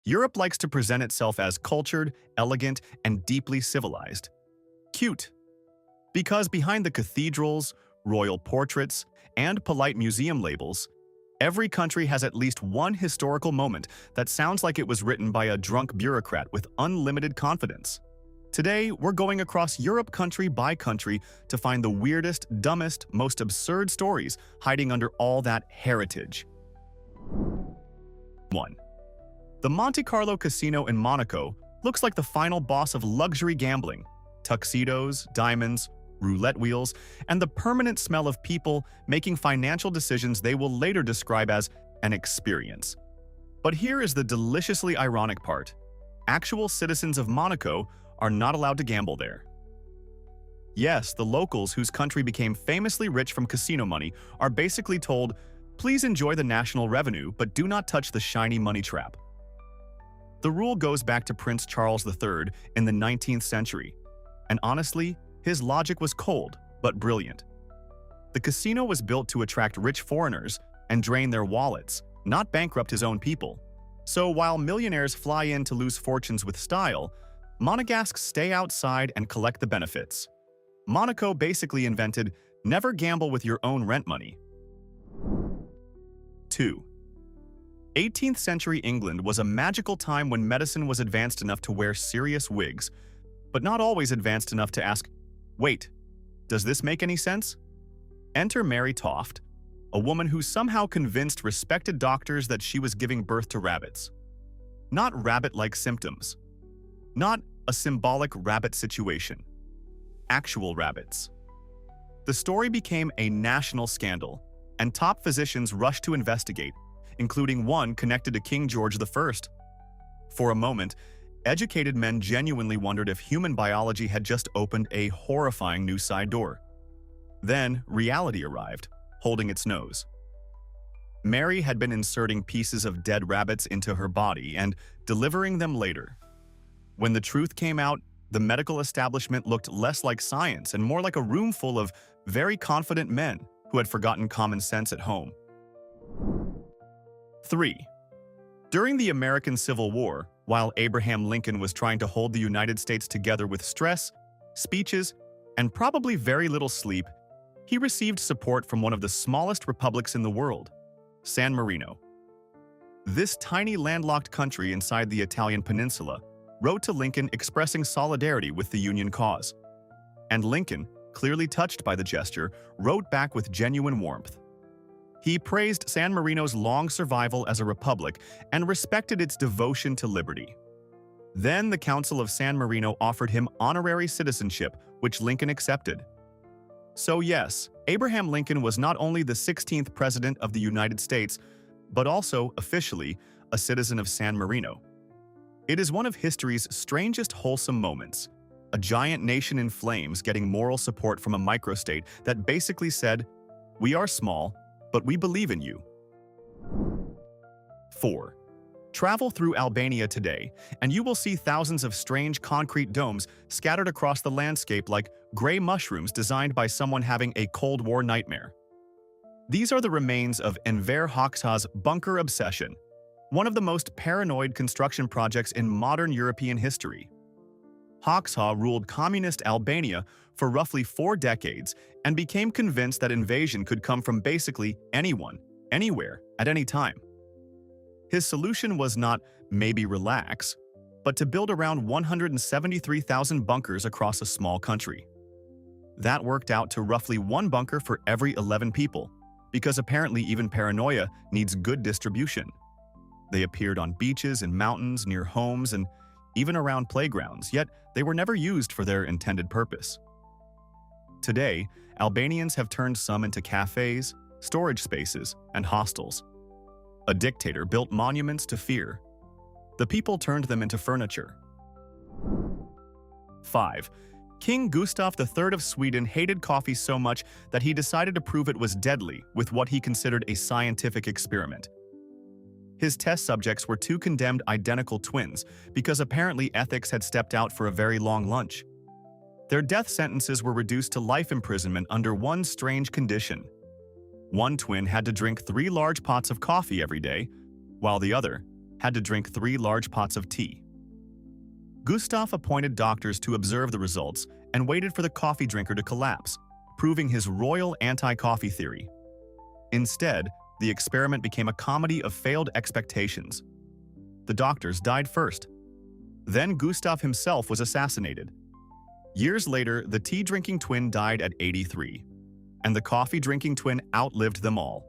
Europe likes to present itself as cultured, elegant, and deeply civilized. Cute. Because behind the cathedrals, royal portraits, and polite museum labels, every country has at least one historical moment that sounds like it was written by a drunk bureaucrat with unlimited confidence. Today, we're going across Europe country by country to find the weirdest, dumbest, most absurd stories hiding under all that heritage. 1. The Monte Carlo Casino in Monaco looks like the final boss of luxury gambling. Tuxedos, diamonds, roulette wheels, and the permanent smell of people making financial decisions they will later describe as an experience. But here is the deliciously ironic part. Actual citizens of Monaco are not allowed to gamble there. Yes, the locals whose country became famously rich from casino money are basically told, please enjoy the national revenue, but do not touch the shiny money trap. The rule goes back to Prince Charles III in the 19th century, and honestly, his logic was cold, but brilliant. The casino was built to attract rich foreigners and drain their wallets, not bankrupt his own people. So while millionaires fly in to lose fortunes with style, Monegasques stay outside and collect the benefits. Monaco basically invented never gamble with your own rent money. 2. 18th century England was a magical time when medicine was advanced enough to wear serious wigs, but not always advanced enough to ask, wait, does this make any sense? Enter Mary Toft, a woman who somehow convinced respected doctors that she was giving birth to rabbits. Not rabbit-like symptoms. Not a symbolic rabbit situation. Actual rabbits. The story became a national scandal, and top physicians rushed to investigate, including one connected to King George I. For a moment, educated men genuinely wondered if human biology had just opened a horrifying new side door. Then, reality arrived, holding its nose. Mary had been inserting pieces of dead rabbits into her body and delivering them later. When the truth came out, the medical establishment looked less like science and more like a room full of very confident men who had forgotten common sense at home. 3. During the American Civil War, while Abraham Lincoln was trying to hold the United States together with stress, speeches, and probably very little sleep, he received support from one of the smallest republics in the world, San Marino. This tiny landlocked country inside the Italian peninsula wrote to Lincoln expressing solidarity with the Union cause. And Lincoln, clearly touched by the gesture, wrote back with genuine warmth. He praised San Marino's long survival as a republic and respected its devotion to liberty. Then the Council of San Marino offered him honorary citizenship, which Lincoln accepted. So yes, Abraham Lincoln was not only the 16th President of the United States, but also, officially, a citizen of San Marino. It is one of history's strangest wholesome moments, a giant nation in flames getting moral support from a microstate that basically said, "We are small, but we believe in you." 4. Travel through Albania today, and you will see thousands of strange concrete domes scattered across the landscape like gray mushrooms designed by someone having a Cold War nightmare. These are the remains of Enver Hoxha's bunker obsession, one of the most paranoid construction projects in modern European history. Hoxha ruled communist Albania for roughly 4 decades and became convinced that invasion could come from basically anyone, anywhere, at any time. His solution was not maybe relax, but to build around 173,000 bunkers across a small country. That worked out to roughly 1 bunker for every 11 people, because apparently even paranoia needs good distribution. They appeared on beaches and mountains, near homes, and even around playgrounds, yet they were never used for their intended purpose. Today, Albanians have turned some into cafes, storage spaces, and hostels. A dictator built monuments to fear. The people turned them into furniture. 5. King Gustav III of Sweden hated coffee so much that he decided to prove it was deadly with what he considered a scientific experiment. His test subjects were 2 condemned identical twins because apparently ethics had stepped out for a very long lunch. Their death sentences were reduced to life imprisonment under one strange condition. One twin had to drink 3 large pots of coffee every day, while the other had to drink 3 large pots of tea. Gustav appointed doctors to observe the results and waited for the coffee drinker to collapse, proving his royal anti-coffee theory. Instead, the experiment became a comedy of failed expectations. The doctors died first. Then Gustav himself was assassinated. Years later, the tea-drinking twin died at 83, and the coffee-drinking twin outlived them all.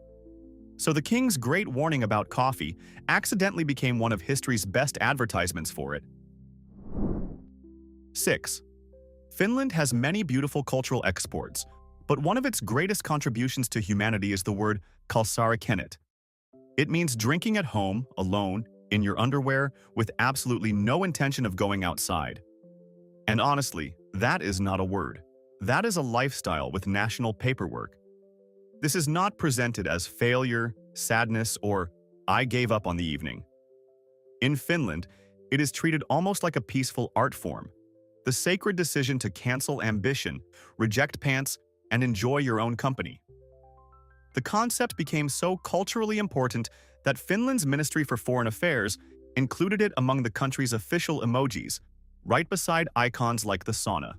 So the king's great warning about coffee accidentally became one of history's best advertisements for it. 6. Finland has many beautiful cultural exports, but one of its greatest contributions to humanity is the word kalsarikennet. It means drinking at home, alone, in your underwear, with absolutely no intention of going outside. And honestly, that is not a word. That is a lifestyle with national paperwork. This is not presented as failure, sadness, or I gave up on the evening. In Finland, it is treated almost like a peaceful art form. The sacred decision to cancel ambition, reject pants, and enjoy your own company. The concept became so culturally important that Finland's Ministry for Foreign Affairs included it among the country's official emojis, right beside icons like the sauna.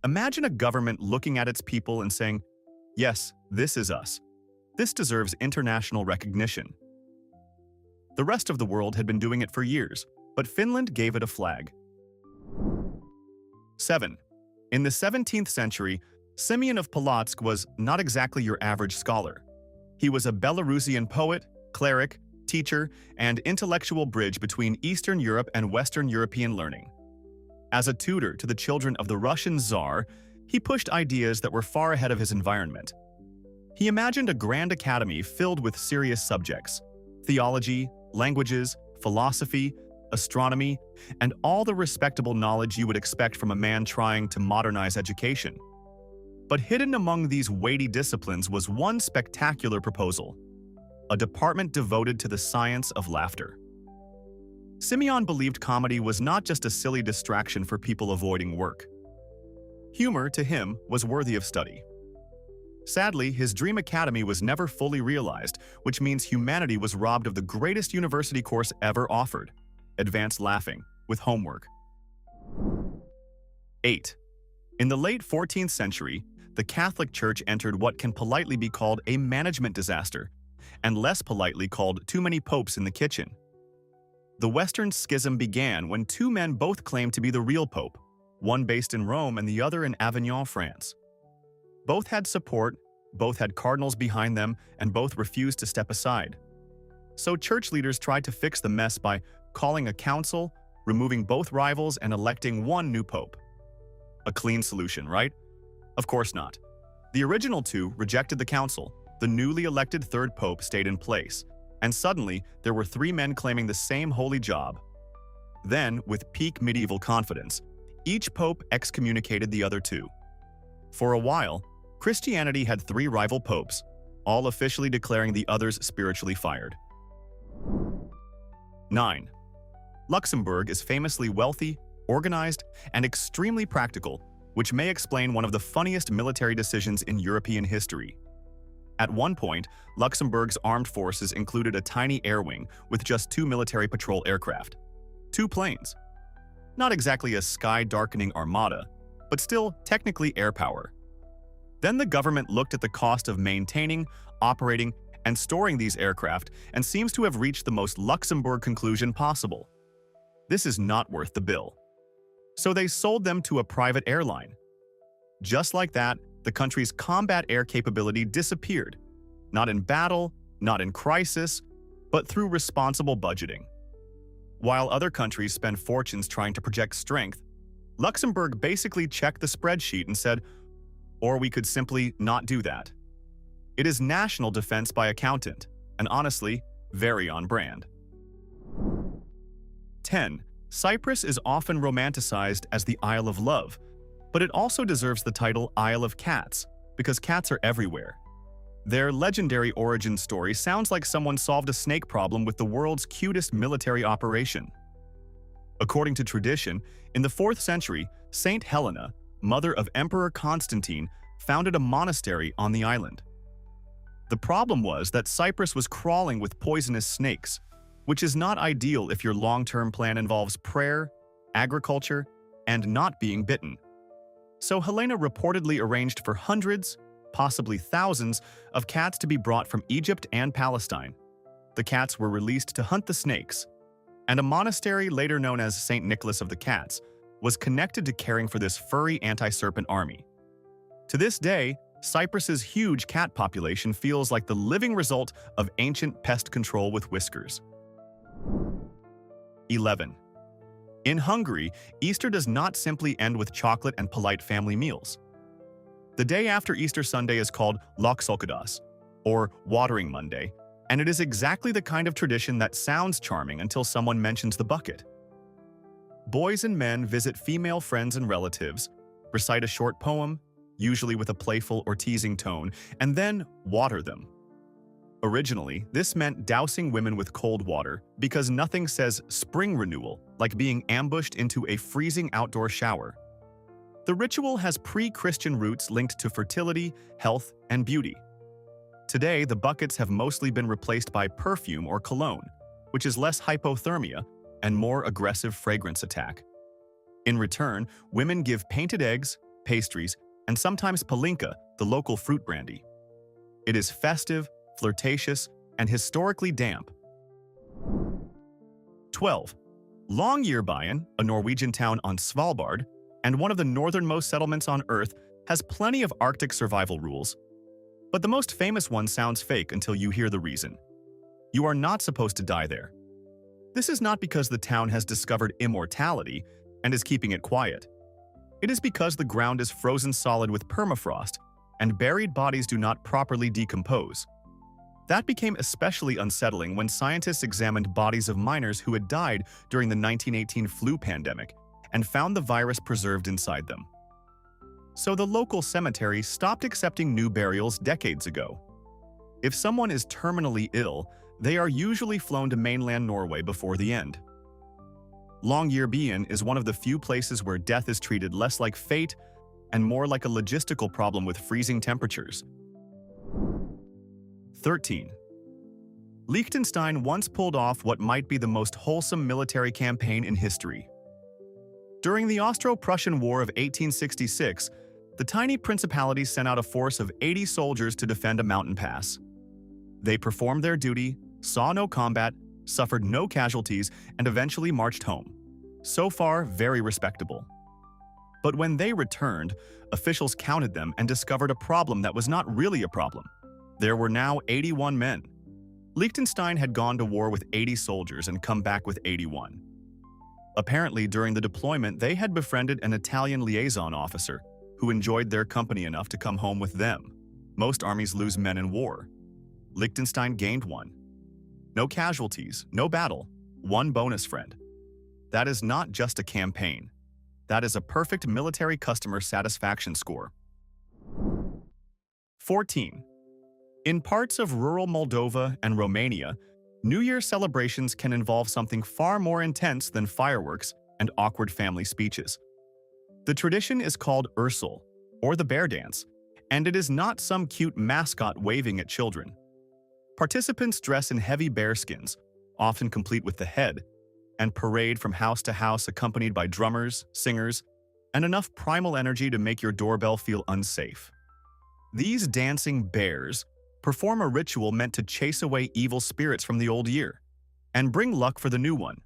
Imagine a government looking at its people and saying, "Yes, this is us. This deserves international recognition." The rest of the world had been doing it for years, but Finland gave it a flag. 7. In the 17th century, Simeon of Polotsk was not exactly your average scholar. He was a Belarusian poet, cleric, teacher, and intellectual bridge between Eastern Europe and Western European learning. As a tutor to the children of the Russian Tsar, he pushed ideas that were far ahead of his environment. He imagined a grand academy filled with serious subjects: theology, languages, philosophy, astronomy, and all the respectable knowledge you would expect from a man trying to modernize education. But hidden among these weighty disciplines was one spectacular proposal: a department devoted to the science of laughter. Simeon believed comedy was not just a silly distraction for people avoiding work. Humor, to him, was worthy of study. Sadly, his dream academy was never fully realized, which means humanity was robbed of the greatest university course ever offered: advanced laughing, with homework. 8. In the late 14th century, the Catholic Church entered what can politely be called a management disaster, and less politely called too many popes in the kitchen. The Western Schism began when 2 men both claimed to be the real pope, one based in Rome and the other in Avignon, France. Both had support, both had cardinals behind them, and both refused to step aside. So church leaders tried to fix the mess by calling a council, removing both rivals, and electing one new pope. A clean solution, right? Of course not. The original 2 rejected the council. The newly elected 3rd pope stayed in place, and suddenly there were 3 men claiming the same holy job. Then, with peak medieval confidence, each pope excommunicated the other 2. For a while, Christianity had 3 rival popes, all officially declaring the others spiritually fired. 9. Luxembourg is famously wealthy, organized, and extremely practical, which may explain one of the funniest military decisions in European history. At one point, Luxembourg's armed forces included a tiny air wing with just 2 military patrol aircraft. 2 planes. Not exactly a sky-darkening armada, but still technically air power. Then the government looked at the cost of maintaining, operating, and storing these aircraft and seems to have reached the most Luxembourg conclusion possible: this is not worth the bill. So they sold them to a private airline. Just like that, the country's combat air capability disappeared. Not in battle, not in crisis, but through responsible budgeting. While other countries spend fortunes trying to project strength, Luxembourg basically checked the spreadsheet and said, or we could simply not do that. It is national defense by accountant, and honestly, very on brand. 10. Cyprus is often romanticized as the Isle of Love, but it also deserves the title Isle of Cats, because cats are everywhere. Their legendary origin story sounds like someone solved a snake problem with the world's cutest military operation. According to tradition, in the 4th century, Saint Helena, mother of Emperor Constantine, founded a monastery on the island. The problem was that Cyprus was crawling with poisonous snakes. which is not ideal if your long-term plan involves prayer, agriculture, and not being bitten. So Helena reportedly arranged for hundreds, possibly thousands, of cats to be brought from Egypt and Palestine. The cats were released to hunt the snakes, and a monastery later known as St. Nicholas of the Cats was connected to caring for this furry anti-serpent army. To this day, Cyprus's huge cat population feels like the living result of ancient pest control with whiskers. 11. In Hungary, Easter does not simply end with chocolate and polite family meals. The day after Easter Sunday is called Laksókodás, or Watering Monday, and it is exactly the kind of tradition that sounds charming until someone mentions the bucket. Boys and men visit female friends and relatives, recite a short poem, usually with a playful or teasing tone, and then water them. Originally, this meant dousing women with cold water because nothing says spring renewal like being ambushed into a freezing outdoor shower. The ritual has pre-Christian roots linked to fertility, health, and beauty. Today, the buckets have mostly been replaced by perfume or cologne, which is less hypothermia and more aggressive fragrance attack. In return, women give painted eggs, pastries, and sometimes palinka, the local fruit brandy. It is festive, flirtatious, and historically damp. 12. Longyearbyen, a Norwegian town on Svalbard, and one of the northernmost settlements on Earth, has plenty of Arctic survival rules. But the most famous one sounds fake until you hear the reason. You are not supposed to die there. This is not because the town has discovered immortality and is keeping it quiet. It is because the ground is frozen solid with permafrost, and buried bodies do not properly decompose. That became especially unsettling when scientists examined bodies of miners who had died during the 1918 flu pandemic and found the virus preserved inside them. So the local cemetery stopped accepting new burials decades ago. If someone is terminally ill, they are usually flown to mainland Norway before the end. Longyearbyen is one of the few places where death is treated less like fate and more like a logistical problem with freezing temperatures. 13. Liechtenstein once pulled off what might be the most wholesome military campaign in history. During the Austro-Prussian War of 1866, the tiny principality sent out a force of 80 soldiers to defend a mountain pass. They performed their duty, saw no combat, suffered no casualties, and eventually marched home. So far, very respectable. But when they returned, officials counted them and discovered a problem that was not really a problem. There were now 81 men. Liechtenstein had gone to war with 80 soldiers and come back with 81. Apparently, during the deployment, they had befriended an Italian liaison officer who enjoyed their company enough to come home with them. Most armies lose men in war. Liechtenstein gained one. No casualties, no battle, one bonus friend. That is not just a campaign. That is a perfect military customer satisfaction score. 14. In parts of rural Moldova and Romania, New Year celebrations can involve something far more intense than fireworks and awkward family speeches. The tradition is called Ursul, or the bear dance, and it is not some cute mascot waving at children. Participants dress in heavy bearskins, often complete with the head, and parade from house to house accompanied by drummers, singers, and enough primal energy to make your doorbell feel unsafe. These dancing bears perform a ritual meant to chase away evil spirits from the old year and bring luck for the new one.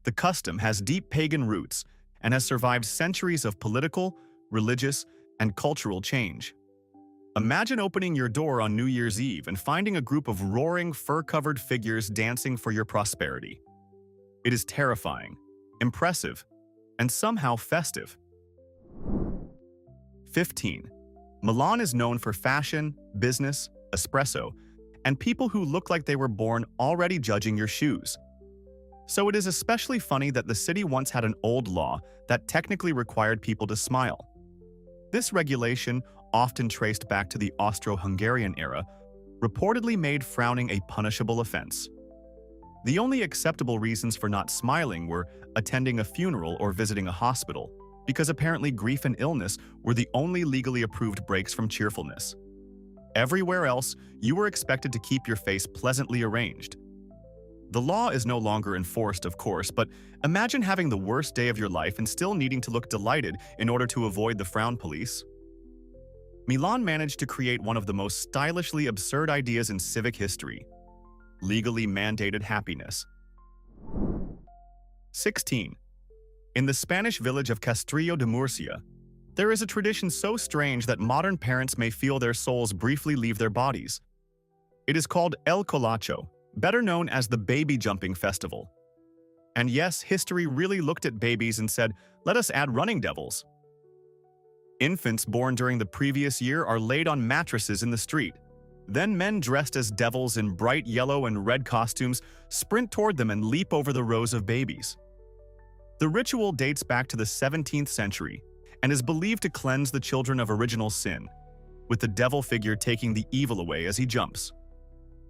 The custom has deep pagan roots and has survived centuries of political, religious, and cultural change. Imagine opening your door on New Year's Eve and finding a group of roaring, fur-covered figures dancing for your prosperity. It is terrifying, impressive, and somehow festive. 15. Milan is known for fashion, business, espresso, and people who look like they were born already judging your shoes. So it is especially funny that the city once had an old law that technically required people to smile. This regulation, often traced back to the Austro-Hungarian era, reportedly made frowning a punishable offense. The only acceptable reasons for not smiling were attending a funeral or visiting a hospital, because apparently grief and illness were the only legally approved breaks from cheerfulness. Everywhere else, you were expected to keep your face pleasantly arranged. The law is no longer enforced, of course, but imagine having the worst day of your life and still needing to look delighted in order to avoid the frown police. Milan managed to create one of the most stylishly absurd ideas in civic history: legally mandated happiness. 16. In the Spanish village of Castrillo de Murcia, there is a tradition so strange that modern parents may feel their souls briefly leave their bodies. It is called El Colacho, better known as the Baby Jumping Festival. And yes, history really looked at babies and said, let us add running devils. Infants born during the previous year are laid on mattresses in the street. Then men dressed as devils in bright yellow and red costumes sprint toward them and leap over the rows of babies. The ritual dates back to the 17th century and is believed to cleanse the children of original sin, with the devil figure taking the evil away as he jumps.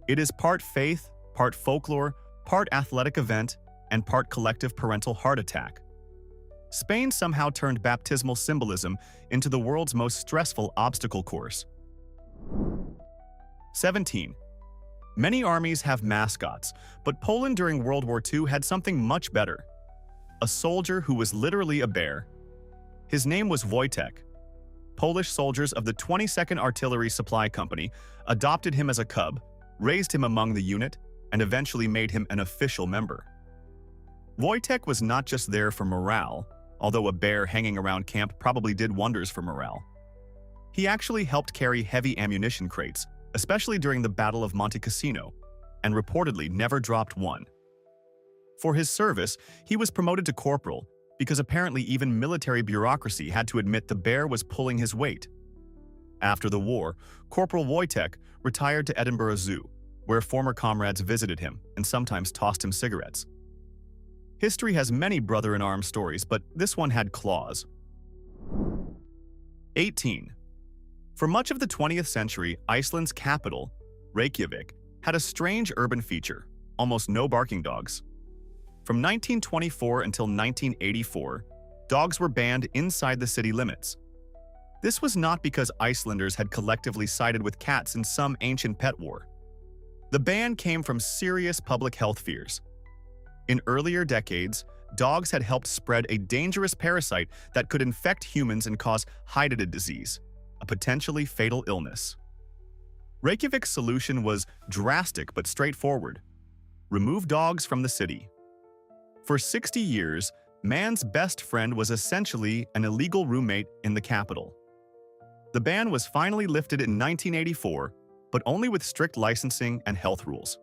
It is part faith, part folklore, part athletic event, and part collective parental heart attack. Spain somehow turned baptismal symbolism into the world's most stressful obstacle course. 17. Many armies have mascots, but Poland during World War II had something much better: a soldier who was literally a bear. His name was Wojtek. Polish soldiers of the 22nd Artillery Supply Company adopted him as a cub, raised him among the unit, and eventually made him an official member. Wojtek was not just there for morale, although a bear hanging around camp probably did wonders for morale. He actually helped carry heavy ammunition crates, especially during the Battle of Monte Cassino, and reportedly never dropped one. For his service, he was promoted to corporal because apparently even military bureaucracy had to admit the bear was pulling his weight. After the war, Corporal Wojtek retired to Edinburgh Zoo, where former comrades visited him and sometimes tossed him cigarettes. History has many brother-in-arms stories, but this one had claws. 18. For much of the 20th century, Iceland's capital, Reykjavik, had a strange urban feature: almost no barking dogs. From 1924 until 1984, dogs were banned inside the city limits. This was not because Icelanders had collectively sided with cats in some ancient pet war. The ban came from serious public health fears. In earlier decades, dogs had helped spread a dangerous parasite that could infect humans and cause Hydatid disease, a potentially fatal illness. Reykjavik's solution was drastic but straightforward: remove dogs from the city. For 60 years, man's best friend was essentially an illegal roommate in the capital. The ban was finally lifted in 1984, but only with strict licensing and health rules.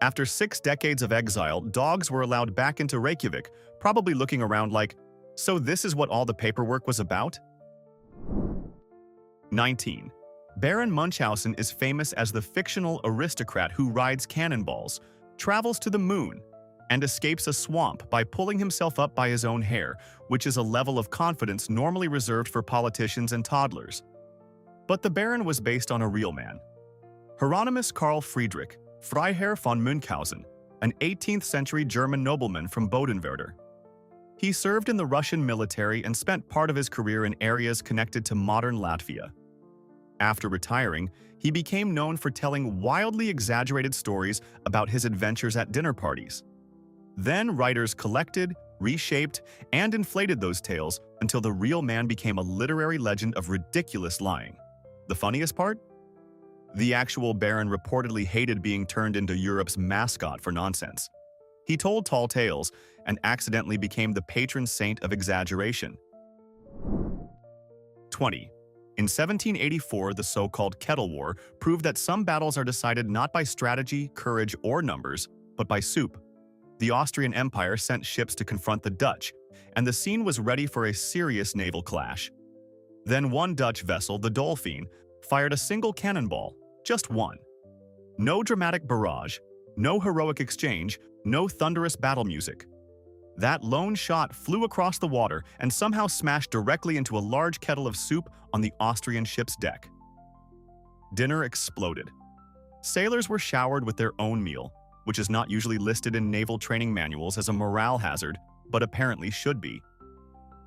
After 6 decades of exile, dogs were allowed back into Reykjavik, probably looking around like, so this is what all the paperwork was about? 19. Baron Munchausen is famous as the fictional aristocrat who rides cannonballs, travels to the moon, and escapes a swamp by pulling himself up by his own hair, which is a level of confidence normally reserved for politicians and toddlers. But the Baron was based on a real man. Hieronymus Karl Friedrich, Freiherr von Munchausen, an 18th-century German nobleman from Bodenwerder. He served in the Russian military and spent part of his career in areas connected to modern Latvia. After retiring, he became known for telling wildly exaggerated stories about his adventures at dinner parties. Then writers collected, reshaped, and inflated those tales until the real man became a literary legend of ridiculous lying. The funniest part? The actual Baron reportedly hated being turned into Europe's mascot for nonsense. He told tall tales and accidentally became the patron saint of exaggeration. 20. In 1784, the so-called Kettle War proved that some battles are decided not by strategy, courage, or numbers, but by soup. The Austrian Empire sent ships to confront the Dutch, and the scene was ready for a serious naval clash. Then one Dutch vessel, the Dolphin, fired a single cannonball, just one. No dramatic barrage, no heroic exchange, no thunderous battle music. That lone shot flew across the water and somehow smashed directly into a large kettle of soup on the Austrian ship's deck. Dinner exploded. Sailors were showered with their own meal, which is not usually listed in naval training manuals as a morale hazard, but apparently should be.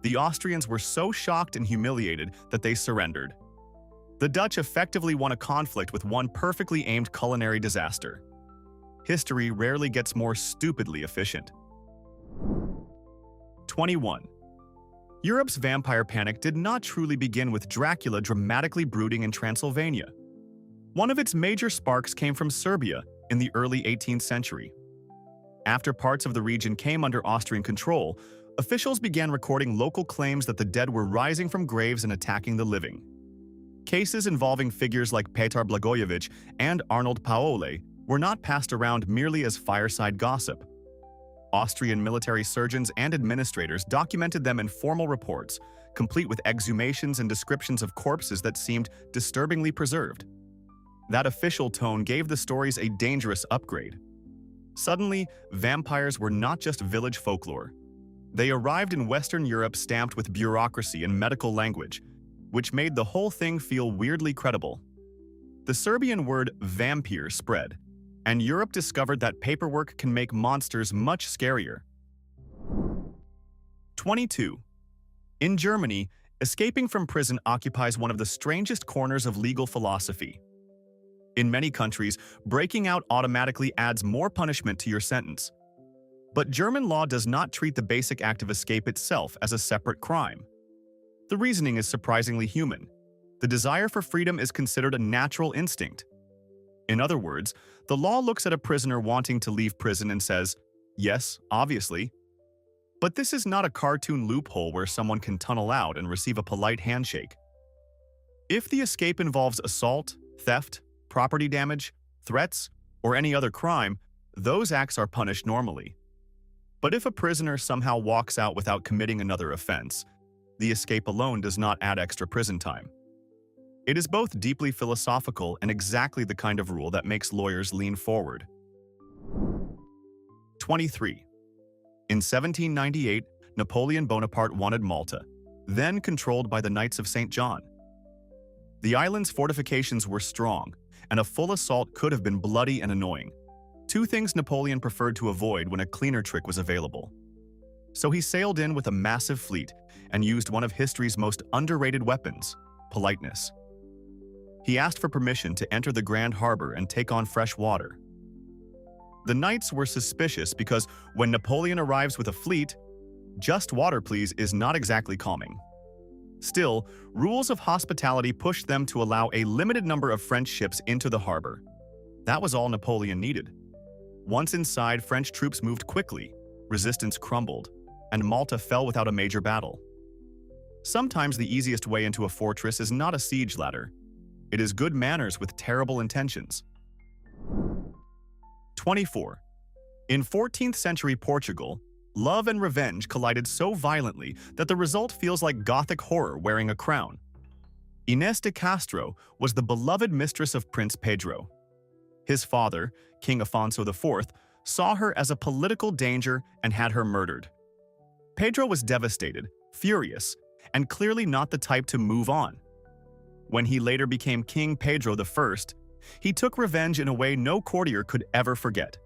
The Austrians were so shocked and humiliated that they surrendered. The Dutch effectively won a conflict with one perfectly aimed culinary disaster. History rarely gets more stupidly efficient. 21. Europe's vampire panic did not truly begin with Dracula dramatically brooding in Transylvania. One of its major sparks came from Serbia in the early 18th century. After parts of the region came under Austrian control, officials began recording local claims that the dead were rising from graves and attacking the living. Cases involving figures like Petar Blagojevich and Arnold Paole were not passed around merely as fireside gossip. Austrian military surgeons and administrators documented them in formal reports, complete with exhumations and descriptions of corpses that seemed disturbingly preserved. That official tone gave the stories a dangerous upgrade. Suddenly, vampires were not just village folklore. They arrived in Western Europe stamped with bureaucracy and medical language, which made the whole thing feel weirdly credible. The Serbian word vampire spread, and Europe discovered that paperwork can make monsters much scarier. 22. In Germany, escaping from prison occupies one of the strangest corners of legal philosophy. In many countries, breaking out automatically adds more punishment to your sentence. But German law does not treat the basic act of escape itself as a separate crime. The reasoning is surprisingly human. The desire for freedom is considered a natural instinct. In other words, the law looks at a prisoner wanting to leave prison and says, "Yes, obviously." But this is not a cartoon loophole where someone can tunnel out and receive a polite handshake. If the escape involves assault, theft, property damage, threats, or any other crime, those acts are punished normally. But if a prisoner somehow walks out without committing another offense, the escape alone does not add extra prison time. It is both deeply philosophical and exactly the kind of rule that makes lawyers lean forward. 23. In 1798, Napoleon Bonaparte wanted Malta, then controlled by the Knights of St. John. The island's fortifications were strong, and a full assault could have been bloody and annoying. Two things Napoleon preferred to avoid when a cleaner trick was available. So he sailed in with a massive fleet and used one of history's most underrated weapons, politeness. He asked for permission to enter the Grand Harbor and take on fresh water. The knights were suspicious because when Napoleon arrives with a fleet, "Just water, please," is not exactly calming. Still, rules of hospitality pushed them to allow a limited number of French ships into the harbor. That was all Napoleon needed. Once inside, French troops moved quickly, resistance crumbled, and Malta fell without a major battle. Sometimes the easiest way into a fortress is not a siege ladder. It is good manners with terrible intentions. 24. In 14th century Portugal, love and revenge collided so violently that the result feels like Gothic horror wearing a crown. Inés de Castro was the beloved mistress of Prince Pedro. His father, King Afonso IV, saw her as a political danger and had her murdered. Pedro was devastated, furious, and clearly not the type to move on. When he later became King Pedro I, he took revenge in a way no courtier could ever forget.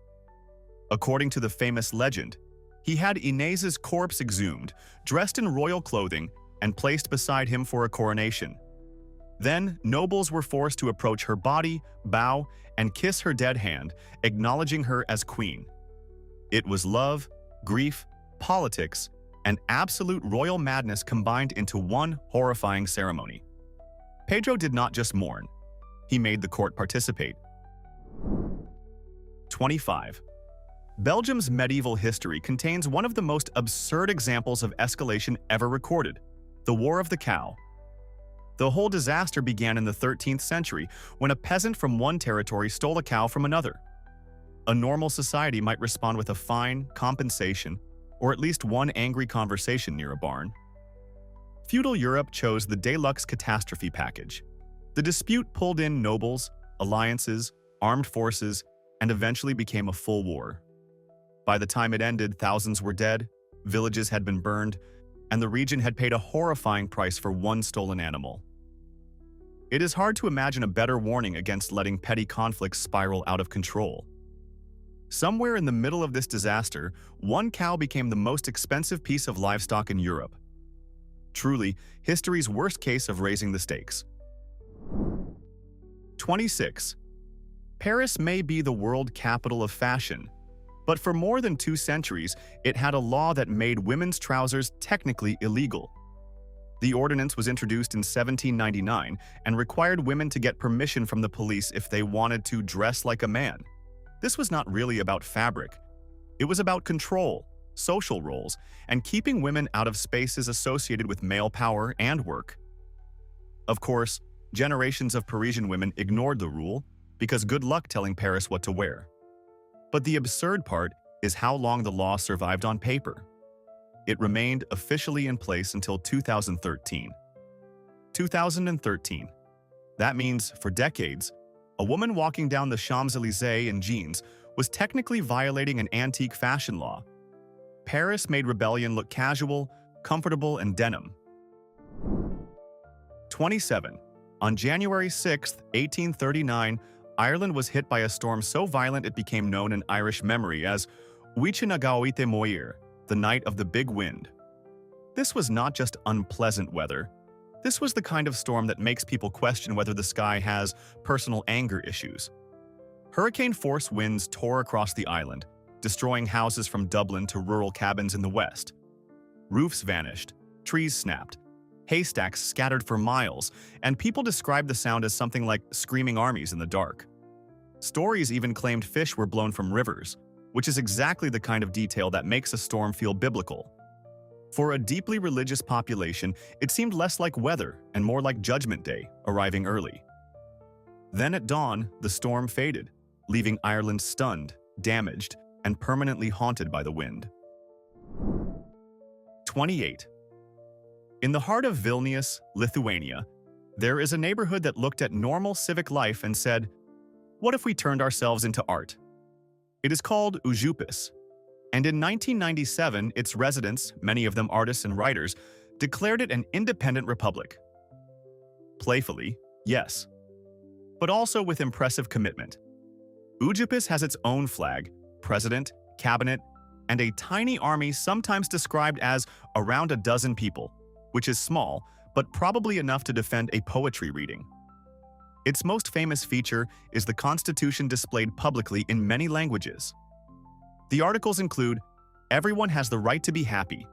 According to the famous legend, he had Inés's corpse exhumed, dressed in royal clothing, and placed beside him for a coronation. Then, nobles were forced to approach her body, bow, and kiss her dead hand, acknowledging her as queen. It was love, grief, politics, and absolute royal madness combined into one horrifying ceremony. Pedro did not just mourn. He made the court participate. 25. Belgium's medieval history contains one of the most absurd examples of escalation ever recorded, the War of the Cow. The whole disaster began in the 13th century when a peasant from one territory stole a cow from another. A normal society might respond with a fine, compensation, or at least one angry conversation near a barn. Feudal Europe chose the deluxe catastrophe package. The dispute pulled in nobles, alliances, armed forces, and eventually became a full war. By the time it ended, thousands were dead, villages had been burned, and the region had paid a horrifying price for one stolen animal. It is hard to imagine a better warning against letting petty conflicts spiral out of control. Somewhere in the middle of this disaster, one cow became the most expensive piece of livestock in Europe. Truly, history's worst case of raising the stakes. 26. Paris may be the world capital of fashion, but for more than 2 centuries, it had a law that made women's trousers technically illegal. The ordinance was introduced in 1799 and required women to get permission from the police if they wanted to dress like a man. This was not really about fabric. It was about control, social roles, and keeping women out of spaces associated with male power and work. Of course, generations of Parisian women ignored the rule because good luck telling Paris what to wear. But the absurd part is how long the law survived on paper. It remained officially in place until 2013. 2013. That means, for decades, a woman walking down the Champs-Élysées in jeans was technically violating an antique fashion law. Paris made rebellion look casual, comfortable, and denim. 27. On January 6, 1839, Ireland was hit by a storm so violent it became known in Irish memory as Uichinagaoite Moir, the night of the big wind. This was not just unpleasant weather. This was the kind of storm that makes people question whether the sky has personal anger issues. Hurricane-force winds tore across the island, destroying houses from Dublin to rural cabins in the west. Roofs vanished, trees snapped, haystacks scattered for miles, and people described the sound as something like screaming armies in the dark. Stories even claimed fish were blown from rivers, which is exactly the kind of detail that makes a storm feel biblical. For a deeply religious population, it seemed less like weather and more like Judgment Day, arriving early. Then at dawn, the storm faded, leaving Ireland stunned, damaged, and permanently haunted by the wind. 28. In the heart of Vilnius, Lithuania, there is a neighborhood that looked at normal civic life and said, "What if we turned ourselves into art?" It is called Užupis, and in 1997, its residents, many of them artists and writers, declared it an independent republic. Playfully, yes, but also with impressive commitment. Užupis has its own flag, president, cabinet, and a tiny army sometimes described as around a dozen people, which is small, but probably enough to defend a poetry reading. Its most famous feature is the Constitution displayed publicly in many languages. The articles include, "Everyone has the right to be happy,"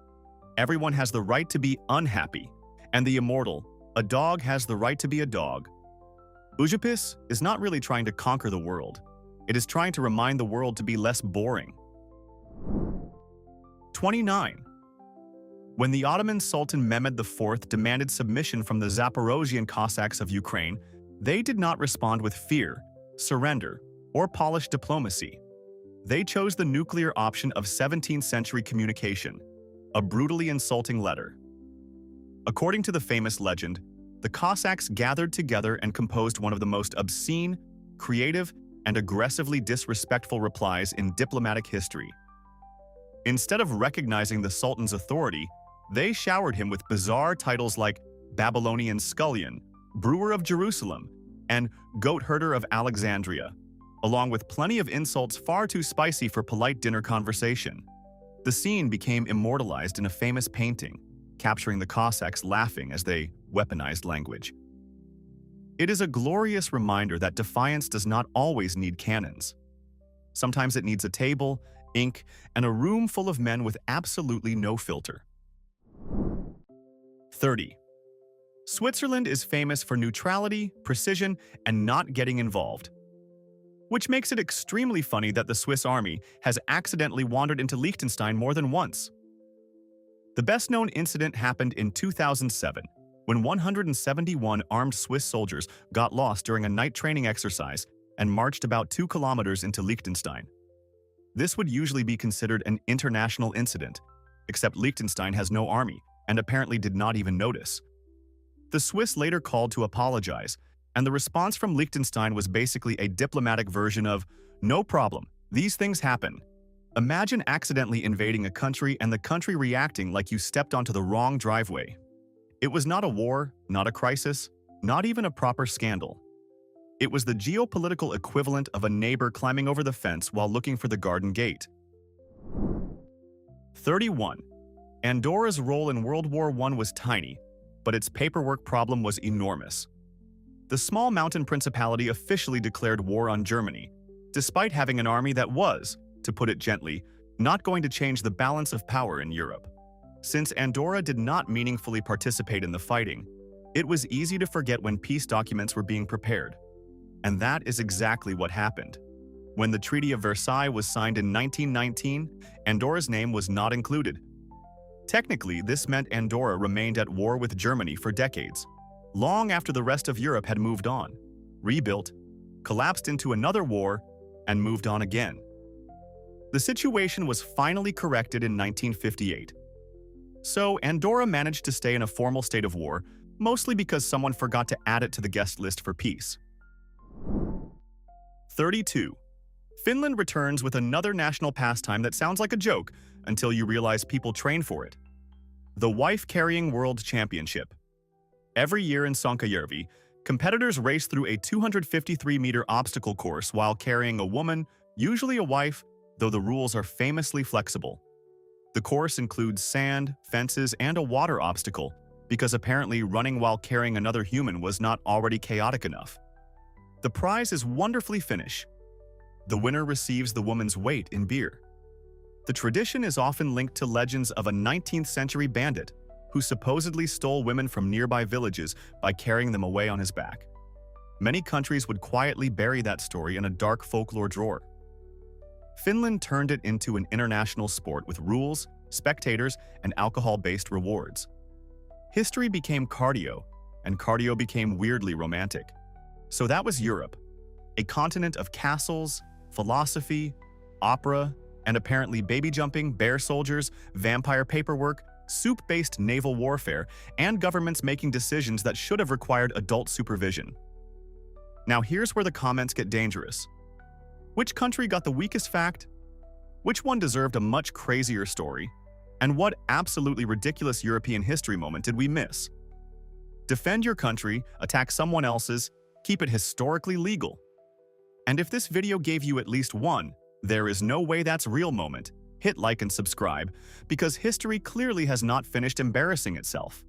"Everyone has the right to be unhappy," and the immortal, "A dog has the right to be a dog." Užupis is not really trying to conquer the world. It is trying to remind the world to be less boring. 29. When the Ottoman Sultan Mehmed IV demanded submission from the Zaporozhian Cossacks of Ukraine, they did not respond with fear, surrender, or polished diplomacy. They chose the nuclear option of 17th century communication, a brutally insulting letter. According to the famous legend, the Cossacks gathered together and composed one of the most obscene, creative, and aggressively disrespectful replies in diplomatic history. Instead of recognizing the Sultan's authority, they showered him with bizarre titles like Babylonian Scullion, Brewer of Jerusalem, and Goat Herder of Alexandria, along with plenty of insults far too spicy for polite dinner conversation. The scene became immortalized in a famous painting, capturing the Cossacks laughing as they weaponized language. It is a glorious reminder that defiance does not always need cannons. Sometimes it needs a table, ink, and a room full of men with absolutely no filter. 30. Switzerland is famous for neutrality, precision, and not getting involved. Which makes it extremely funny that the Swiss army has accidentally wandered into Liechtenstein more than once. The best-known incident happened in 2007, when 171 armed Swiss soldiers got lost during a night training exercise and marched about 2 kilometers into Liechtenstein. This would usually be considered an international incident, except Liechtenstein has no army and apparently did not even notice. The Swiss later called to apologize, and the response from Liechtenstein was basically a diplomatic version of, "No problem, these things happen." Imagine accidentally invading a country and the country reacting like you stepped onto the wrong driveway. It was not a war, not a crisis, not even a proper scandal. It was the geopolitical equivalent of a neighbor climbing over the fence while looking for the garden gate. 31. Andorra's role in World War I was tiny, but its paperwork problem was enormous. The small mountain principality officially declared war on Germany, despite having an army that was, to put it gently, not going to change the balance of power in Europe. Since Andorra did not meaningfully participate in the fighting, it was easy to forget when peace documents were being prepared. And that is exactly what happened. When the Treaty of Versailles was signed in 1919, Andorra's name was not included. Technically, this meant Andorra remained at war with Germany for decades, long after the rest of Europe had moved on, rebuilt, collapsed into another war, and moved on again. The situation was finally corrected in 1958. So Andorra managed to stay in a formal state of war, mostly because someone forgot to add it to the guest list for peace. 32. Finland returns with another national pastime that sounds like a joke until you realize people train for it. The Wife-Carrying World Championship. Every year in Sonkajärvi, competitors race through a 253-meter obstacle course while carrying a woman, usually a wife, though the rules are famously flexible. The course includes sand, fences, and a water obstacle, because apparently running while carrying another human was not already chaotic enough. The prize is wonderfully Finnish. The winner receives the woman's weight in beer. The tradition is often linked to legends of a 19th-century bandit who supposedly stole women from nearby villages by carrying them away on his back. Many countries would quietly bury that story in a dark folklore drawer. Finland turned it into an international sport with rules, spectators, and alcohol-based rewards. History became cardio, and cardio became weirdly romantic. So that was Europe, a continent of castles, philosophy, opera, and apparently baby jumping, bear soldiers, vampire paperwork, soup-based naval warfare, and governments making decisions that should have required adult supervision. Now here's where the comments get dangerous. Which country got the weakest fact? Which one deserved a much crazier story? And what absolutely ridiculous European history moment did we miss? Defend your country, attack someone else's, keep it historically legal. And if this video gave you at least one, there is no way that's real moment, hit like and subscribe, because history clearly has not finished embarrassing itself.